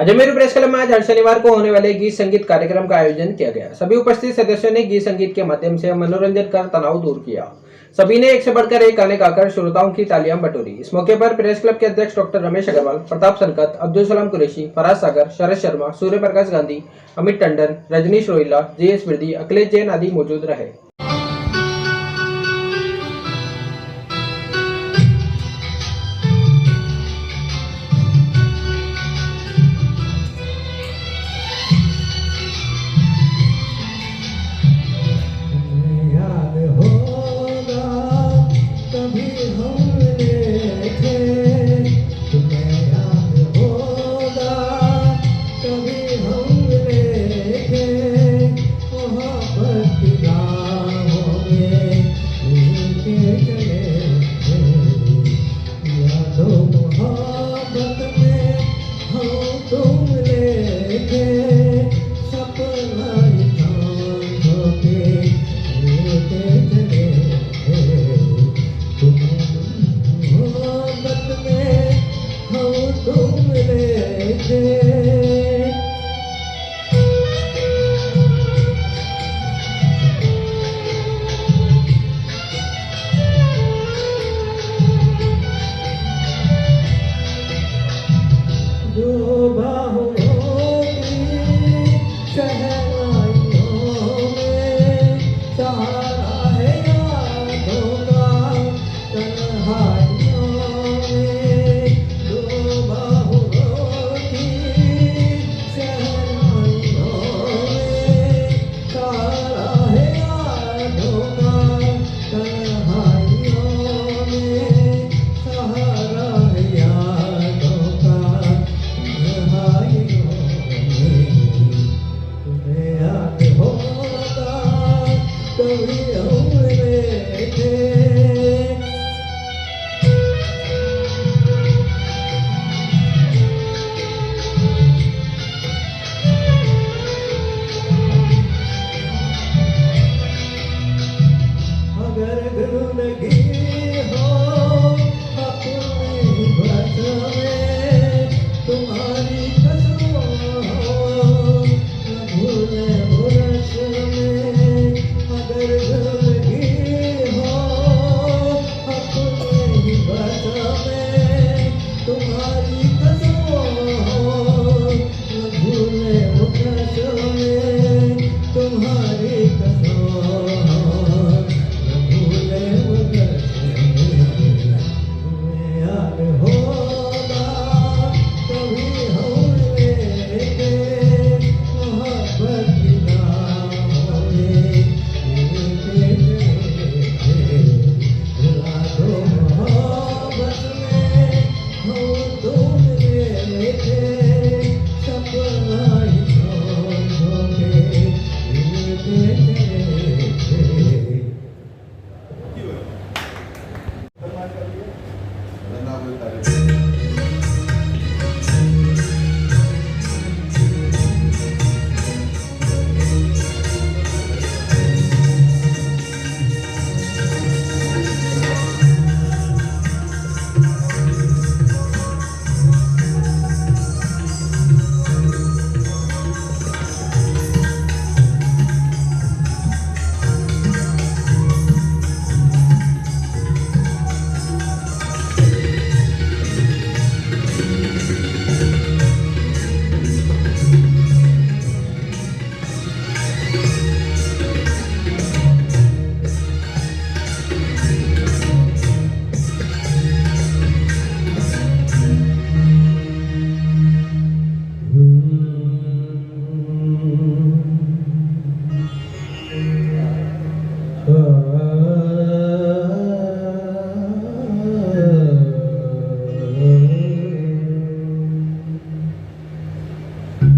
Ajmer press club में आज हर शनिवार को होने वाले गीत संगीत कार्यक्रम का आयोजन किया गया। सभी उपस्थित सदस्यों ने गीत संगीत के माध्यम से मनोरंजन कर तनाव दूर किया। सभी ने एक से बढ़कर एक गाने गाकर श्रोताओं की तालियां बटोरी। इस मौके पर प्रेस क्लब के अध्यक्ष डॉक्टर रमेश अग्रवाल, प्रताप संकत, अब्दुल सलाम कुरैशी, फराज सागर, शरद शर्मा, सूर्य प्रकाश गांधी, अमित टंडन, रजनीश रोहिला, जीएस बिरदी, अखिलेश जैन आदि मौजूद रहे।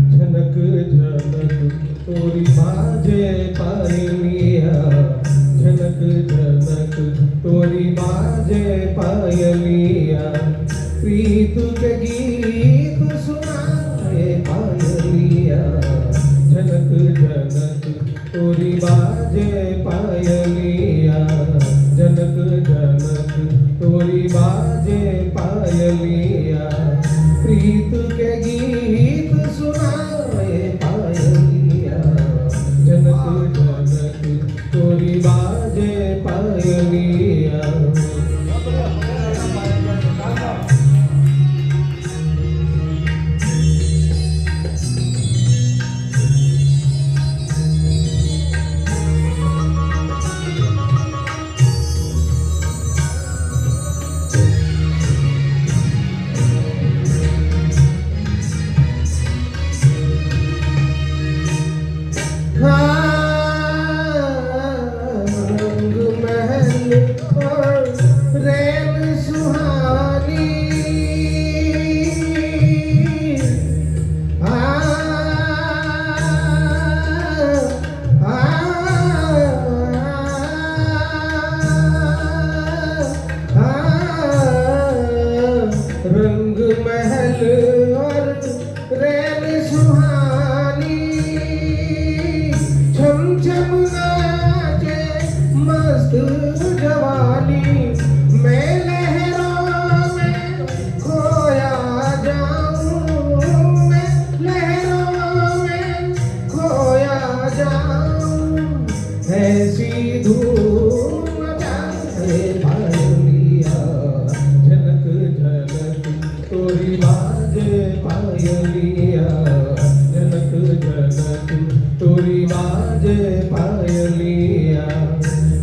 झनक झनक तोरी बाजे पायलिया, झनक झनक तोरी बाजे पायलिया, प्रीत के गीत सुनाए पायलिया, झनक झनक तोरी बाजे पायलिया, झनक झनक तोरी बाजे पायलिया, प्रीत के गीत रंग महल और रैन सुहानी, रंग महल और रैन सुहानी, छम छम नाचे मस्त जवानी, मैं लहरों में खोया जाऊं, मैं लहरों में खोया जाऊं, ऐसी धूम मचाए पायलिया, झनक झनक तोरी बाजे पायलिया, झनक झनक तोरी बाजे पायलिया,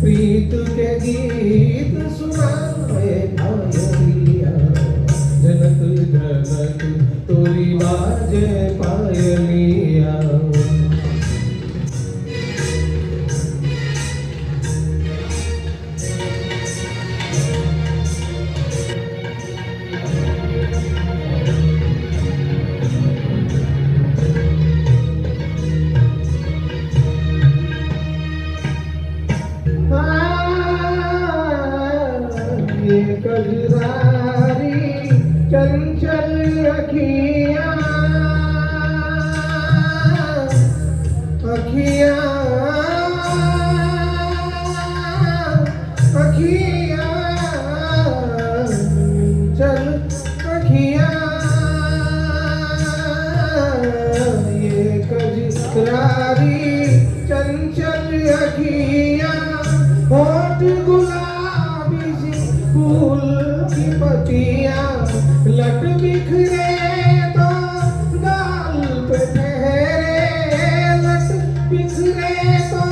प्रीत के गीत सुनाए पायलिया, झनक झनक तोरी बाजे पायलिया। ये कजरारी चंचल अखियाँ, अखियाँ, अखियाँ, चल अखियाँ, ये कजरारी चंचल अखियाँ, होठ गुलाबी सी फूल की पत्तियाँ, लट बिखरे तो गाल पे ठहरे, लट बिखरे तो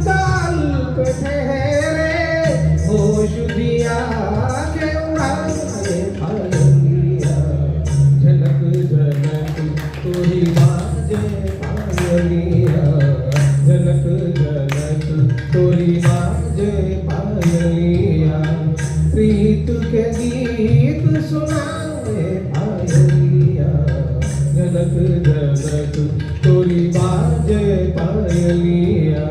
गाल पे ठहरे, होश दिया के उड़ाए पायलिया, झनक झनक तोरी बाजे पायलिया, झनक झनक तोरी बाजे पायलिया, प्रीत के गीत सुनाए पायलिया, झनक झनक तोरी बाजे पायलिया।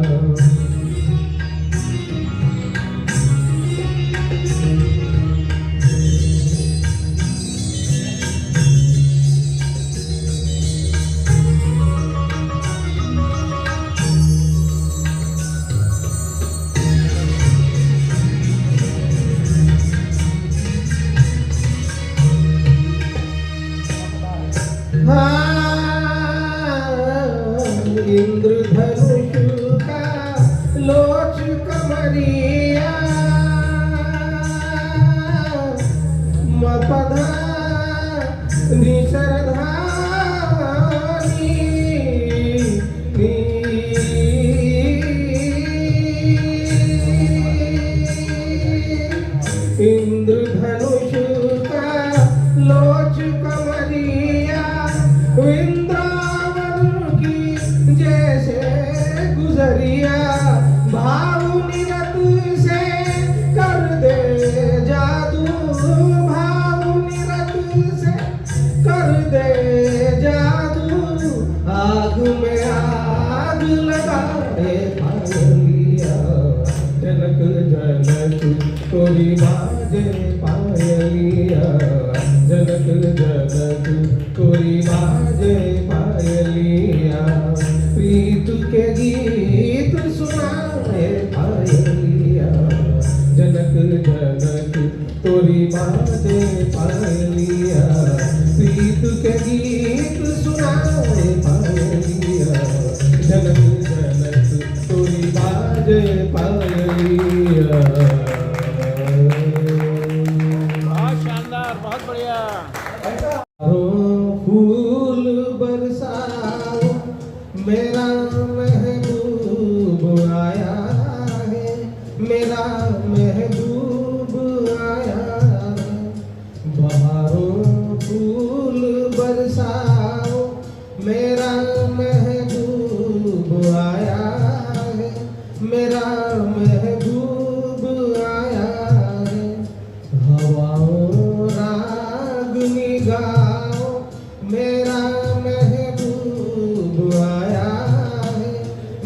इंद्रधनुष का लोच कमरिया, मपधा निशरधानी, इंद्रधनुष का लोच कमरिया, वृंदावन की जैसे गुजरिया, भाव निरत से कर दे जादू, भाव निरत से कर दे जादू, आग में आग लगाए पायलिया, झनक झनक तोरी बाजे पायलिया, झनक झनक तोरी बाजे पायलिया, प्रीत के गीत सुनाए पायलिया, झनक झनक तोरी बाजे पायलिया, प्रीत के गीत सुनाए पायलिया, झनक झनक तोरी बाजे पायलिया। बहुत शानदार, बहुत बढ़िया। फूल बरसाओ, मेरा महबूब आया है, मेरा महबूब आया है, बहारों फूल बरसा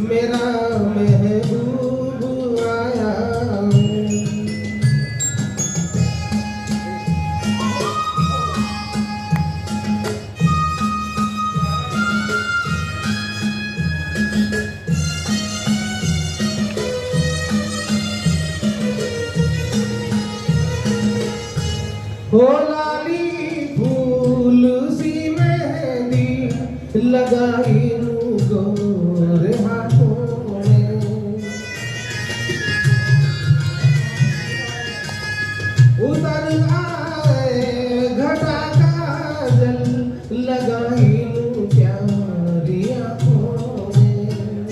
मेरा महबूब आया है। हो लाली फूल सी मेहंदी लगाई गोरे हाथों में, उतर आए घटा काजल लगाई प्यारी आँखों में।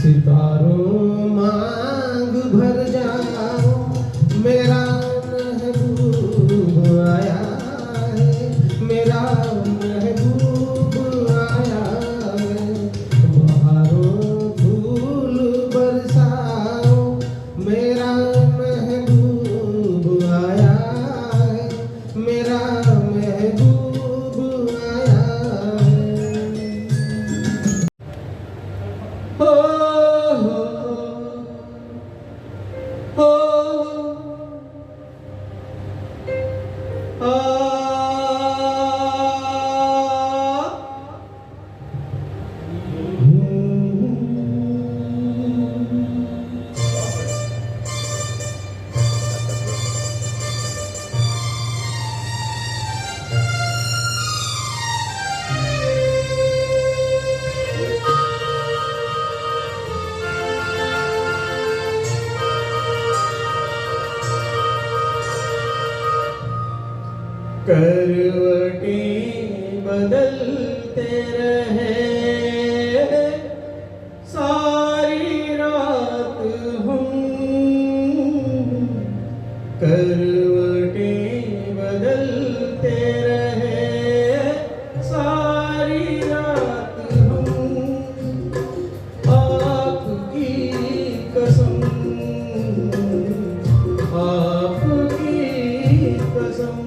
सितारों मांग भर जाओ, मेरा महबूब आया है, मेरा महबूब आया है। बहारों फूल बरसाओ, मेरा महबूब आया है, मेरा महबूब आया है। हो हो करवटें बदलते रहे सारी रात हम, करवटें बदलते रहे सारी रात हम। आपकी कसम, आपकी कसम,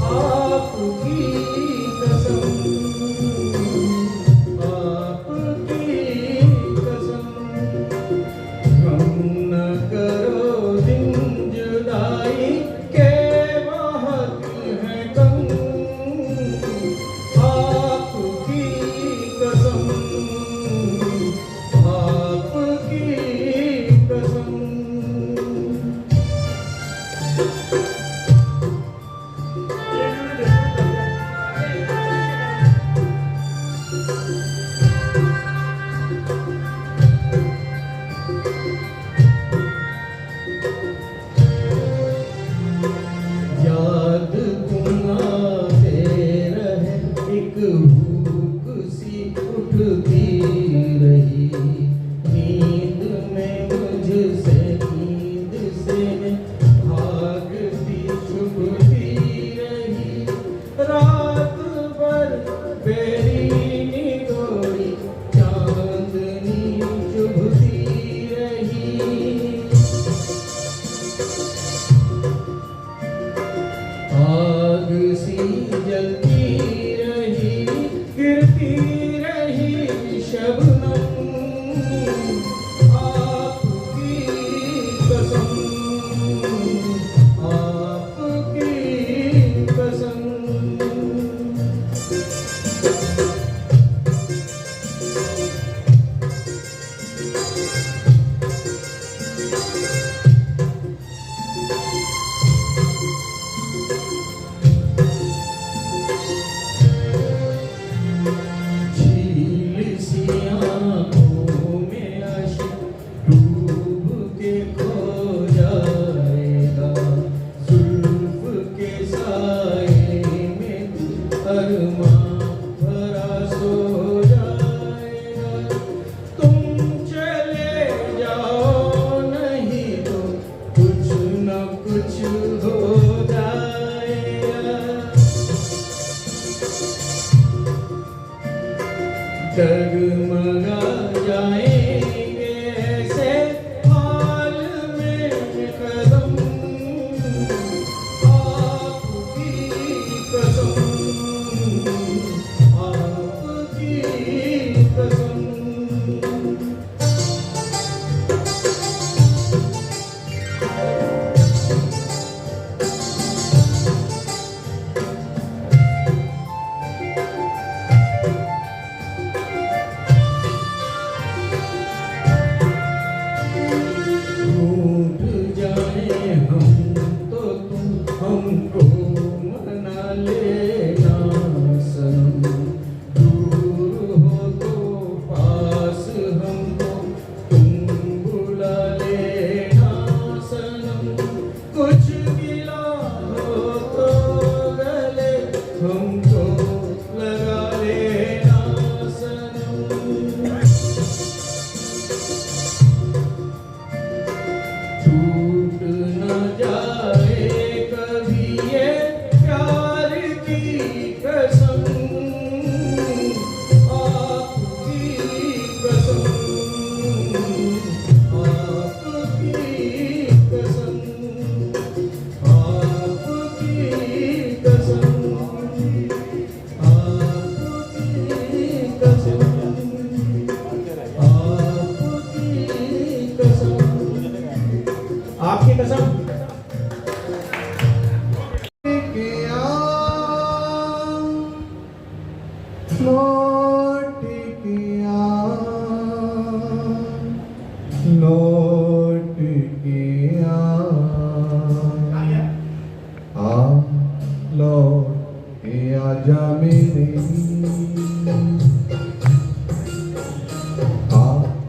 आपकी कसम, आपकी कसम। गम न करो दिन जुदाई के बहुत है कम, आपकी कसम, आपकी कसम। याद तुम आते रहे, एक भूख सी उठती रही, नींद में मुझसे नींद से भागती छुपती रही। रात भर बेरीनी डोरी चांदनी चुभती रही। आग सी जलती रही, गिरती रही शबनम, आपकी कसम, आपकी कसम। झील सी आँखों में आशिक डूब के खो जाएगा, जुल्फ के साए में अरमां भरा सो जाएगा। तुम चले जाओ नहीं तो कुछ न कुछ हो जाएगा। डगमगा जाएंगे ऐसे हाल में कदम, आपकी कसम लौट के आजा मेरे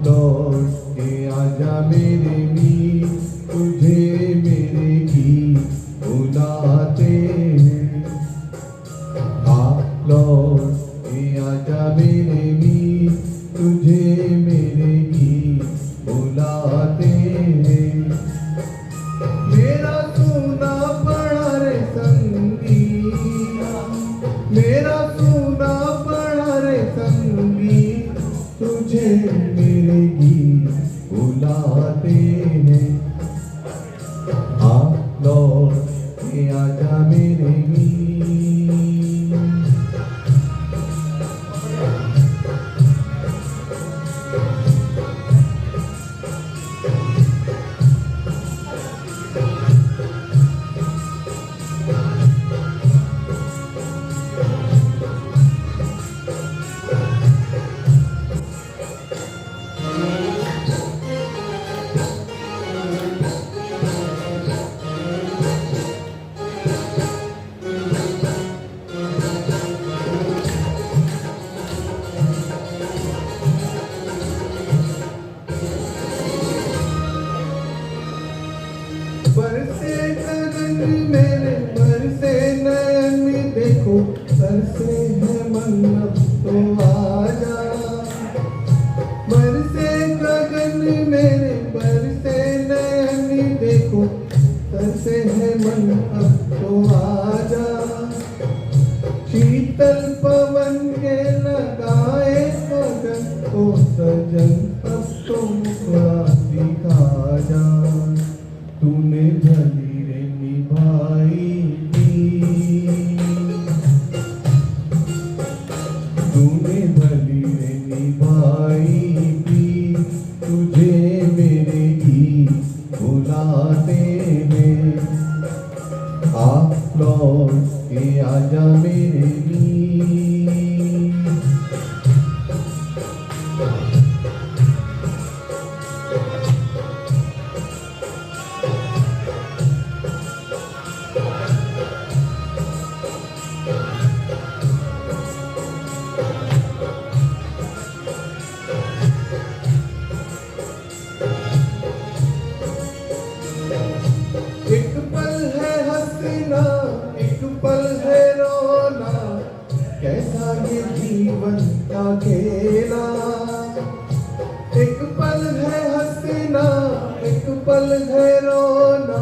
लौट के आजा मेरे मीर तुझे मेरे गीत बुलाते हैं लौट के आजा मेरे मीर तुझे मेरे गीत बुलाते हैं मेरा सोना पड़ा रे संगी मेरा सोना पड़ा रे संगी तुझे मेरे गीत बुलाते हैं लौट के आजा मेरे मीर बरसे गगन मेरे बरसे नयन देखो तरसे है मन अब तो आजा बरसे गगन मेरे बरसे नयन देखो तरसे है मन अब तो आजा शीतल पवन के लगाए मगन को सजन अब तो मुखड़ा दिखा जा तूने भली रे निभाई तूने भली रे निभाई तुझे मेरे गीत बुलाते हैं लौट के आजा मेरे मीर एक पल है हंसना एक पल है रोना कैसा ये जीवन का खेला एक पल है हंसना एक पल है रोना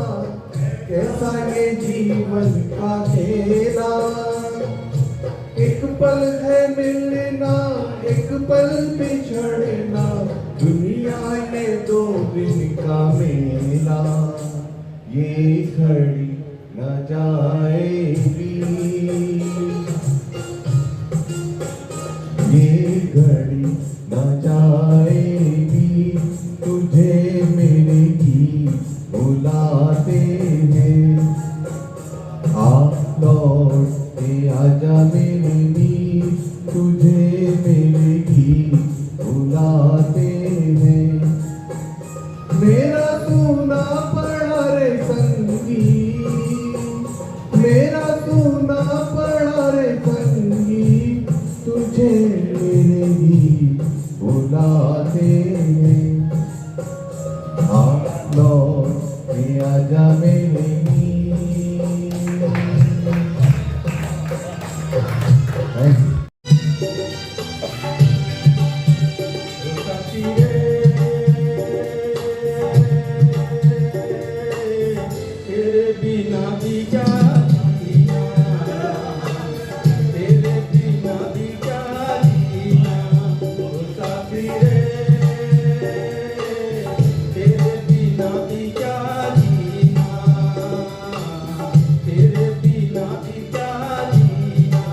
कैसा ये जीवन का खेला एक पल है मिलना एक पल बिछड़ना दुनिया ये दो दिन का मेला ये घड़ी न जाएगी ये घड़ी न जाएगी तुझे मेरे गीत बुलाते हैं लौट के आजा मेरे मीर तुझे मेरे गीत बुलाते हैं मेरा सोना पड़ा रे संगी मेरा सोना पड़ा रे संगी तुझे मेरे गीत बुलाते हैं लौट के आजा मेरे मीर तेरे बिना भी क्या जीना तेरे बिना भी क्या जीना मुसाफिरे तेरे बिना भी क्या जीना तेरे बिना भी क्या जीना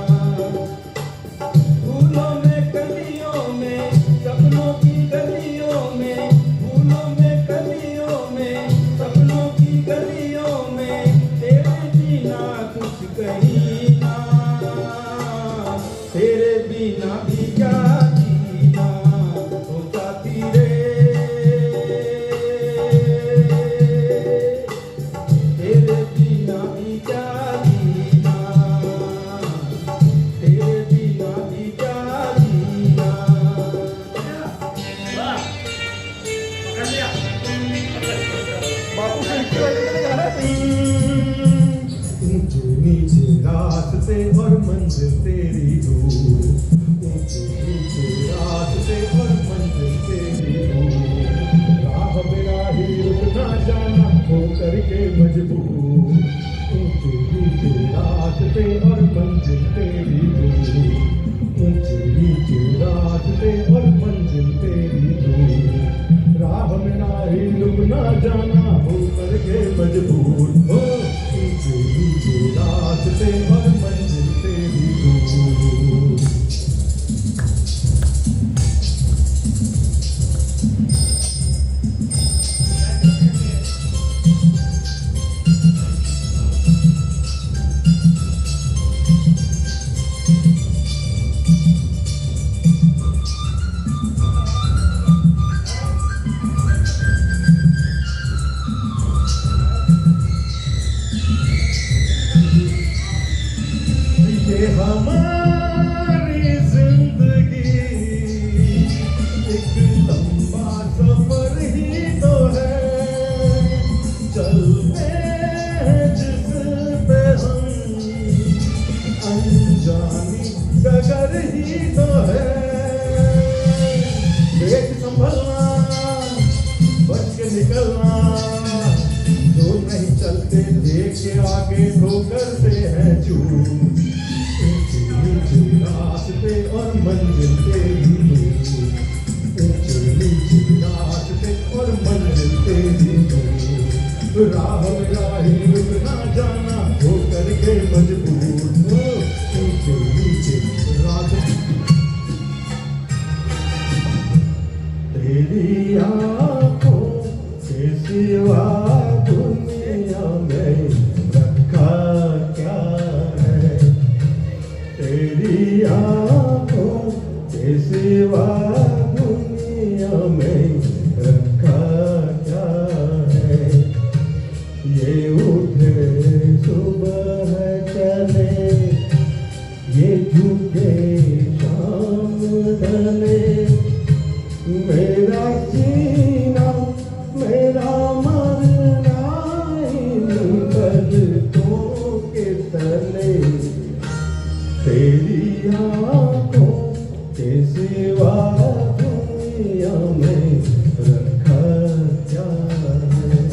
फूलों में कलियों में सपनों की गलियों में फूलों में कलियों में सपनों की ऊंचे नीचे रास्ते और मंजिल तेरी दूर, ऊंचे नीचे रास्ते और मंजिल तेरी दूर, राह बिना ही रुकना जाना हो करके मजबूर, ऊंचे नीचे रास्ते और मंजिल तेरी दूर, ऊंचे नीचे रास्ते और मंजिल तेरी दूर, राह बिना ही रुकना जाना हो करके मजबूर, हो ऊंचे नीचे रास्ते और मंजिल तेरी दूर। ये हमारी जिंदगी एक लंबा सफर ही तो है, चलते हैं जिस पे हम अनजानी डगर ही तो है, देख संभलना बच के निकलना, जो नहीं चलते देख के आगे ठोकर से है चूक, ऊंचे नीचे रास्ते और मंजिल तेरी दूर, ऊंचे नीचे रास्ते और मंजिल तेरी दूर, राह में राही रुकना जाना हो करके मजबूर, ऊंचे नीचे रास्ते तेरी आंखों के सिवा दुनिया में रखा क्या है, तेरी आंखों के सिवा दुनिया में रखा क्या है, ये उठे सुबह चले, ये झुके शाम ढले, मेरा जीना मेरा मरना इन बदतों के तले, तेरी आंखों के सिवा दुनिया में रखा क्या है।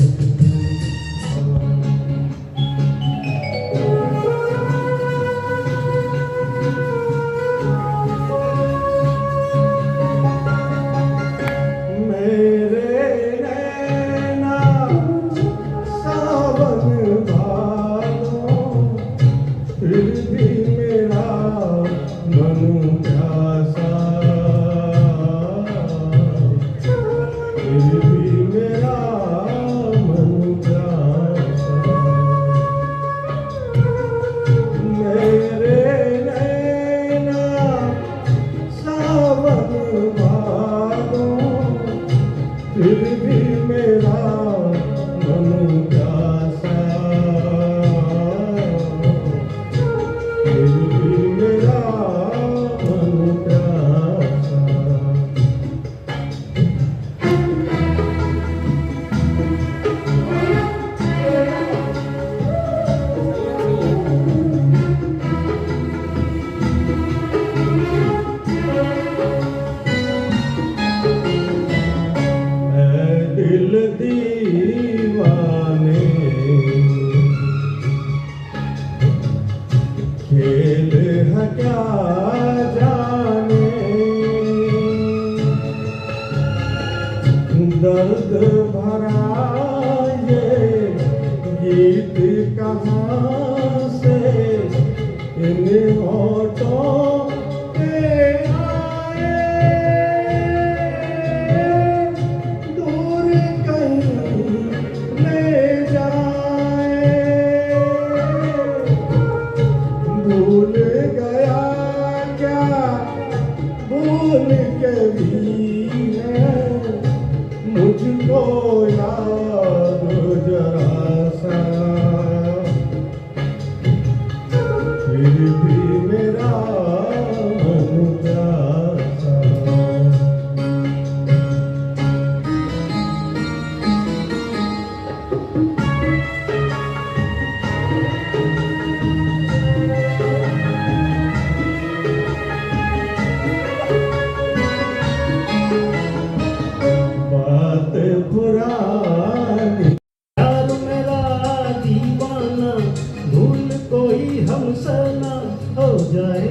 हमसे ना हो जाए।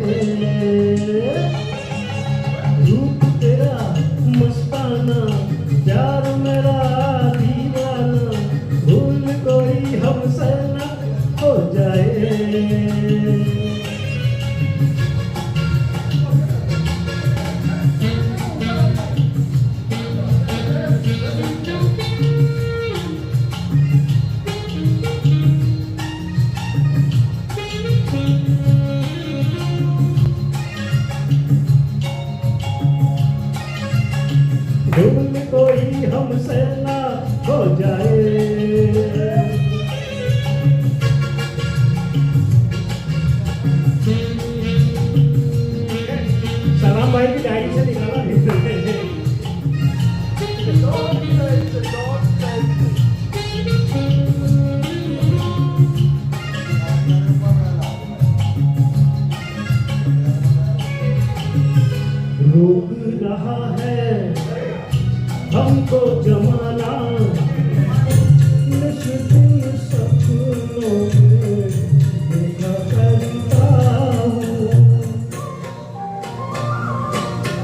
रूप तेरा मस्ताना, प्यार मेरा दीवाना, भूल कोई हमसे ना हो जाए। भूल कोई हमसे ना हो जाए। सलाम भाई की डायरी से निकाला रोक रहा है हमको जमाना, निश्चित सपनों में देखा करता हूँ।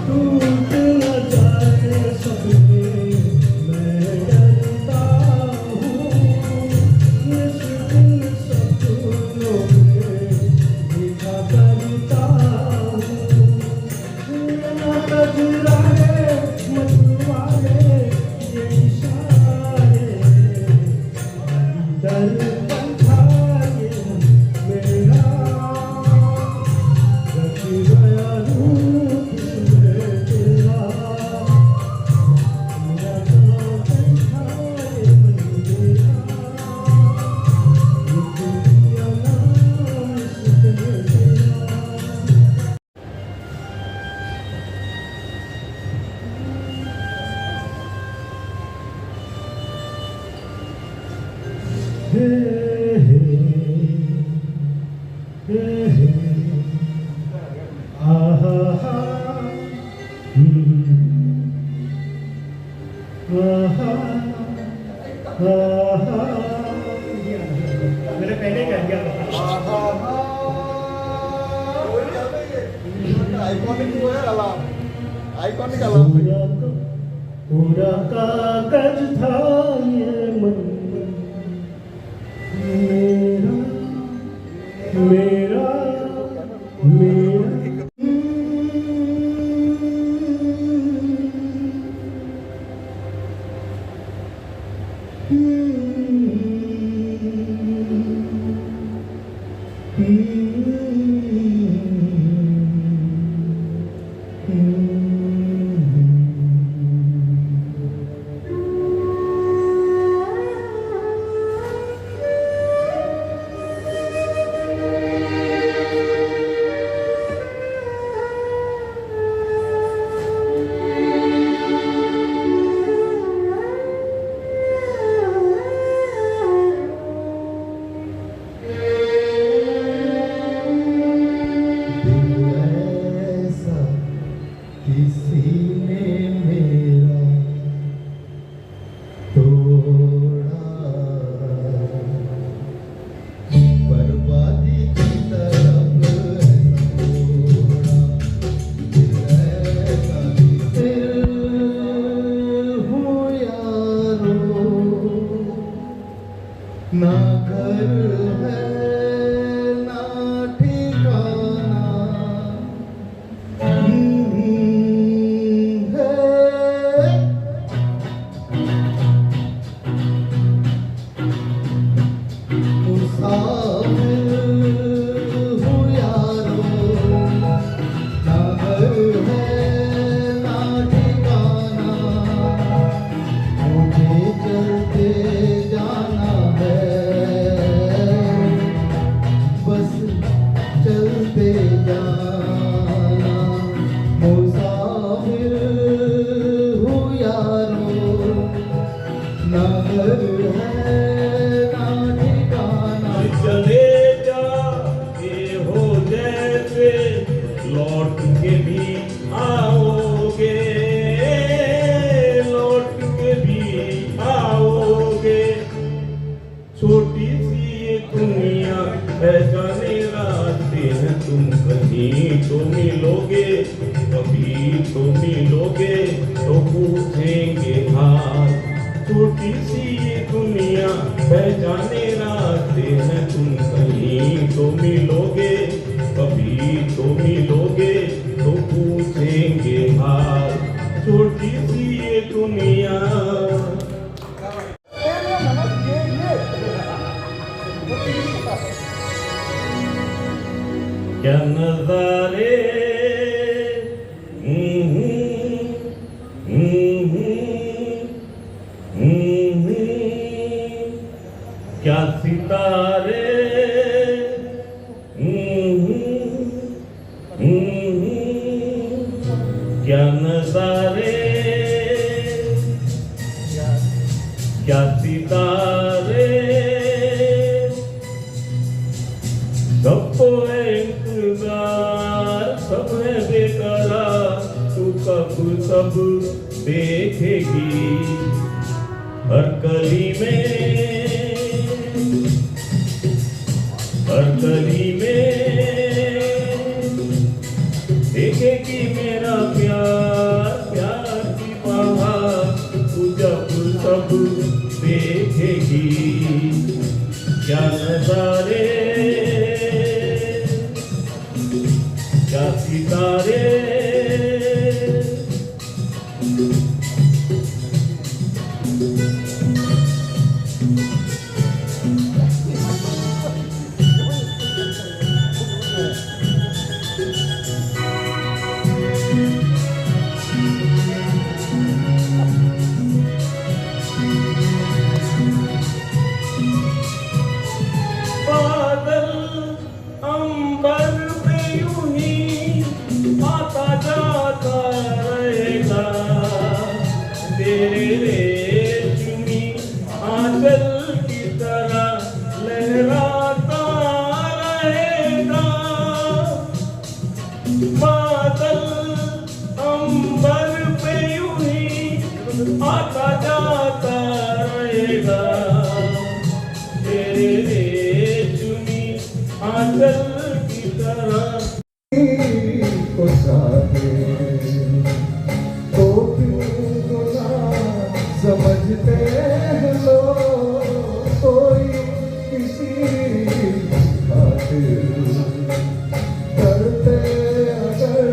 टूट न जाए सपने मैं डरता हूँ। निश्चित सपनों में देखा करता हूँ। नजराए मतवाले ये इशारे, दर्पण खाए मेरा, रख गया रूप इसमें तेरा। मेरा दर्पण खाए मन मेरा, लिख दिया नाम इसमें तेरा। हे हे हे हे आहा हा आहा आहा। मेरे पहले कर दिया आइकॉनिक वो है अलार्म, आइकॉनिक अलार्म। पूरा कागज था ये मन मेरा मेरा मेरा। ना घर है ना ठिकाना है। मुसाफिर हूँ यारो, ना घर है ना ठिकाना, मुझे चलते जाना बस चलते जाना। मुसाफिर हूँ यारो, ना घर है ना ठिकाना। चले जा ये हो जैसे लौट के भी आओगे, लौट के भी आओगे। छोटी सी ये दुनिया है जाने रास्ते हैं तुम कहीं तो मिलोगे, कभी तो मिलोगे तो पूछेंगे हाल। छोटी सी ये दुनिया है जाने रास्ते हैं तुम कहीं तो मिलोगे, कभी तो मिलोगे तो पूछेंगे हाल। छोटी सी ये दुनिया। क्या नजारे, क्या सितारे, क्या नजारे, क्या सितारे। सबको है इंतजार, सब है बेकरार, तू कब सब देखेगी। हर गली में देखेगी मेरा प्यार, प्यार की बहार, तू जब सब देखेगी। क्या नजारे, क्या सितारे। बादल अंबर पे यूं ही आता जाता रहेगा, तेरे रेशमी आंचल की तरह लहराता रहेगा। बादल अंबर पे यूं ही आता जाता रहेगा, तेरे रेशमी आंचल की तरह। को साथे तो क्यों ना समझते हैं लोग, कोई किसी खातिर करते अगर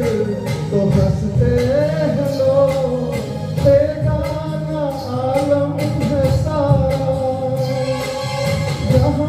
तो हंसते हैं लोग। बेगाना आलम है सारा, जहाँ